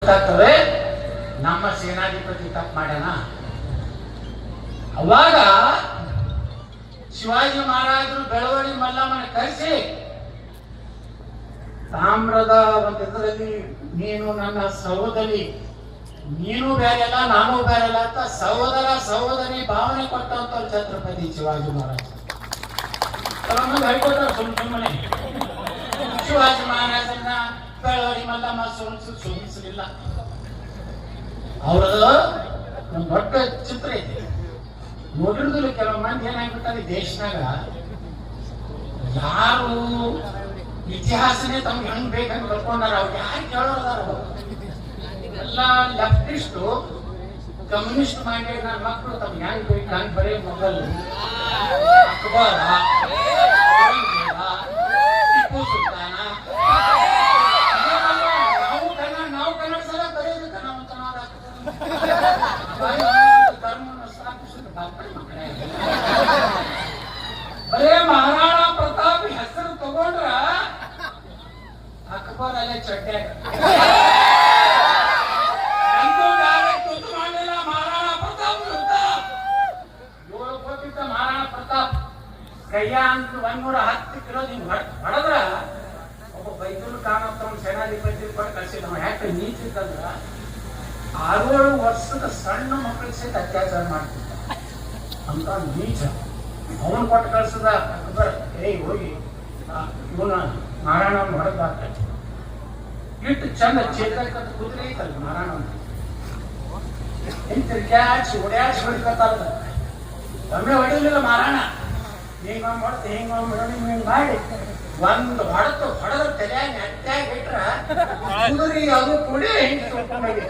ಗೊತ್ತಾಗ್ತದೆ ನಮ್ಮ ಸೇನಾಧಿಪತಿ ತಪ್ಪು ಮಾಡ್ಯಾನ. ಅವಾಗ ಶಿವಾಜಿ ಮಹಾರಾಜರು ಬೆಳವಡಿ ಮಲ್ಲಮ್ಮನ ಕರೆಸಿ ತಾಮ್ರದ ಒಂದು ಇದರಲ್ಲಿ ನೀನು ನನ್ನ ಸಹೋದರಿ, ನೀನು ಬೇರೆಲ್ಲ ನಾನು ಬೇರೆಲ್ಲ ಅಂತ ಸಹೋದರ ಸಹೋದರಿ ಭಾವನೆ ಕೊಟ್ಟಂತ ಛತ್ರಪತಿ ಶಿವಾಜಿ ಮಹಾರಾಜ ಹೇಳ್ಕೊಟ್ಟಾರೆ. ಸುಮ್ಮನೆ ಶಿವಾಜಿ ಮಹಾರಾಜನ್ನ ಬೆಳವಡಿ ಮಲ್ಲಮ್ಮ ಸೋಲಿಸಲಿಲ್ಲ. ಅವ್ರದ್ದು ಒಂದು ದೊಡ್ಡ ಚಿತ್ರ ಇದೆ ನೋಡಿರುದಿಲ್ಲ. ಕೆಲವು ಮಂದಿ ಏನಾಗ್ಬಿಟ್ಟಾರೆ ದೇಶನಾಗ, ಯಾರು ಇತಿಹಾಸನೇ ತಮ್ಗೆ ಹೆಂಗ್ ಬೇಕಂತ ಕರ್ಕೊಂಡಾರ ಅವ್ರು ಯಾರು ಕೇಳೋದಾರ ಎಲ್ಲ ಲೆಫ್ಟಿಸ್ಟು ಕಮ್ಯುನಿಸ್ಟ್ ಮೈಂಡೆಡ್ ನನ್ನ ಮಕ್ಕಳು ತಮ್ಗೆ ಹೆಂಗ್ ಬೇಕು ಹಂಗ್ ಬರೀ ಮೊಬೈಲ್ ಅಕ್ಬರ ಟಿಪ್ಪು ಸುಲ್ತಾನ ನಾವು ಕನ್ನಡ ಸಲ ಬರೆಯೋದಕ್ಕೆ ನಾವು ಧರ್ಮವನ್ನು ಸ್ಥಾಪಿಸಿದ ಮಕ್ಕಳೇ. ಬರೇ ಮಹಾರಾಣಾ ಪ್ರತಾಪ್ ಹೆಸರು ತಗೊಂಡ್ರ ಅಕ್ಬರ್ ಅಲ್ಲೇ ಚಡ್ಡೆ ಮಾಡಲಿಲ್ಲ. ಮಹಾರಾಣಾ ಪ್ರತಾಪ್ ವಿರುದ್ಧ 7 ಕೋಟಿದ್ದ ಮಹಾರಾಣಾ ಪ್ರತಾಪ್ ಕೈಯ ಅಂತ 110 ಕಿಲೋ ಹೊಡೆದ್ರ ಒಬ್ಬ ಬೈದೂರು ಕಾಣತ್ತ ಸೇನಾಧಿಪತಿ ಕೊಟ್ಟು ಕಳ್ಸಿದ. ಯಾಕೆ ನೀತಿತ್ತಂದ್ರ 6-7 ವರ್ಷದ ಸಣ್ಣ ಮಕ್ಕಳಿಗೆ ಸಹಿತ ಅತ್ಯಾಚಾರ ಮಾಡ್ತಿದ್ದ ಅಂತ ನೀಚ. ಅವನ್ ಕೊಟ್ಟು ಕಳ್ಸದ ಅಕ್ಬರ್, ಹೋಗಿ ಇವನ ಮಹಾರಾಣವನ್ನು ಹೊಡೆದಾಕ ಇಟ್ಟು ಚಂದ ಚೇತಕ್ಕ ಕುದುರೆ ಐತಲ್ಲ ಮಹಾರಾಣ ತಿರ್ಗ್ಯಾಡ್ಸಿ ಓಡ್ಯಾಡ್ಸಿ ಹೊಡಿಕತ್ತಾರ. ಒಮ್ಮೆ ಹೊಡಿಲಿಲ್ಲ ಮಹಾರಾಣ, ಹಿಂಗ ಹೊಡೆದು ಹಿಂಗ್ ಮಾಡಿ ಒಂದು ಹೊಡೆದ ತಲೆಯಾಗಿ ಅಟ್ಟಾಗಿ ಇಟ್ರ ಕುದುರೆಗೆ ಅದು ಕೂಡಿ ಹಿಂಗೆ ತೊಗೊಂಡೋಗಿ.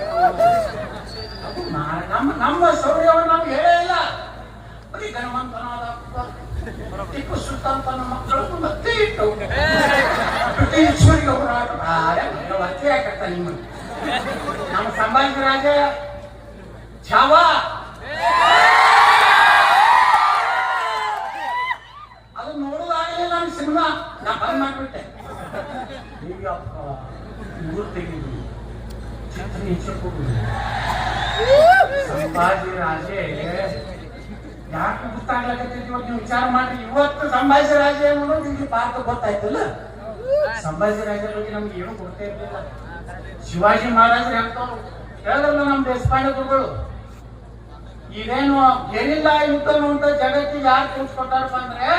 ನಮ್ಮ ಶೌರ್ಯವನ್ನು ನಮ್ಗೆ ಹೇಳೇ ಇಲ್ಲ. ಬರೀ ಗಣವಂತನಾದ ಟಿಪ್ಪು ಸುಲ್ತಾನ್ ತನ್ನ ಮಕ್ಕಳನ್ನು ಮತ್ತೆ ಇಟ್ಟು ಬ್ರಿಟಿಷರಿಗೆ ಹೋರಾಟ ಅತ್ತೆ ಯಾಕತ್ತ ನಿಮ್ಮ ನಮ್ಮ ಸಂಭಾಜಿ ರಾಜ ಛಾವ ಅದು ನೋಡುವಾಗಲೇ ನಾನು ಸಿನಿಮಾ ನಾ ಬಂದ್ ಮಾಡ್ಬಿಟ್ಟೆ. ಈಗಪ್ಪ ಇವ್ರು ತೆಗಿದ್ವಿ ಚಿತ್ರ ಹೆಚ್ಚಕ್ಕೆ ಹೋಗುದು. ಸಂಭಾಜಿ ರಾಜೇ ಯಾಕೆ ಗೊತ್ತಾಗ್ಲಕತ್ತೈತಿ ನೀವು ವಿಚಾರ ಮಾಡ್ರಿ. ಇವತ್ತು ಸಂಭಾಜಿ ರಾಜ ಅನ್ನೋದು ನಿಮ್ಗೆ ಪಾರ್ಕ ಗೊತ್ತಾಯ್ತಲ್ಲ. ಸಂಭಾಜಿ ರಾಜರ ಬಗ್ಗೆ ನಮ್ಗೆ ಏನು ಗೊತ್ತೇ ಇರಲಿಲ್ಲ. ಶಿವಾಜಿ ಮಹಾರಾಜರು ಹೇಳ್ತಾರು ಹೇಳಿದ್ರಲ್ಲ ನಮ್ಮ ದೇಶಪಾಂಡೆ ಗುರುಗಳು, ಇದೇನು ಗೆರಿಲ್ಲಾ ಯುದ್ಧ ಅಂತ ಜಗತ್ತಿಗೆ ಯಾರು ತಿಳಿಸ್ಕೊಟ್ಟಾರಪ್ಪ ಅಂದ್ರೆ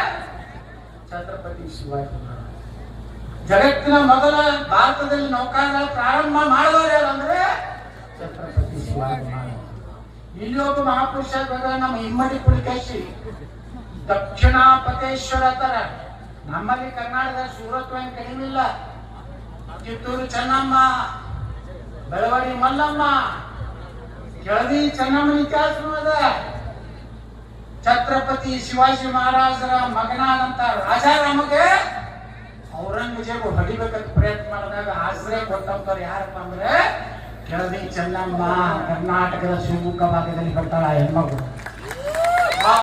ಛತ್ರಪತಿ ಶಿವಾಜಿ ಮಹಾರಾಜ. ಜಗತ್ತಿನ ಮೊದಲ ಭಾರತದಲ್ಲಿ ನೌಕಾದಳ ಪ್ರಾರಂಭ ಮಾಡಿದವರು ಯಾರಂದ್ರೆ ಛತ್ರಪತಿ ಶಿವಾಜಿ ಮಹಾರಾಜ. ಇಲ್ಲಿ ಒಬ್ಬ ಮಹಾಪುರುಷ ನಮ್ಮ ಇಮ್ಮಡಿ ಪುಲಿಕೇಶಿ ದಕ್ಷಿಣಾಪತೇಶ್ವರ ತರ. ನಮ್ಮಲ್ಲಿ ಕರ್ನಾಟಕದ ಸೂರತ್ ಏನು ಕಡಿಮೆ ಇಲ್ಲ. ಕಿತ್ತೂರು ಚೆನ್ನಮ್ಮ, ಬೆಳವಡಿ ಮಲ್ಲಮ್ಮ, ಕೆಳದಿ ಚೆನ್ನಮ್ಮನ ಇತಿಹಾಸನೂ ಅದ. ಛತ್ರಪತಿ ಶಿವಾಜಿ ಮಹಾರಾಜರ ಮಗನಾದಂತ ರಾಜಾರಾಮಗೆ ಔರಂಗಜೇಬ್ ಹೊಡಿಬೇಕಂತ ಪ್ರಯತ್ನ ಮಾಡಿದಾಗ ಆಶ್ರಯ ಕೊಟ್ಟಂತವ್ರು ಯಾರಪ್ಪ ಅಂದ್ರೆ ಕೆಳದಿ ಚೆನ್ನಮ್ಮ. ಕರ್ನಾಟಕದ ಶಿವಮೊಗ್ಗ ಭಾಗದಲ್ಲಿ ಬರ್ತಾಳ ಹೆಣ್ಮಗಳು.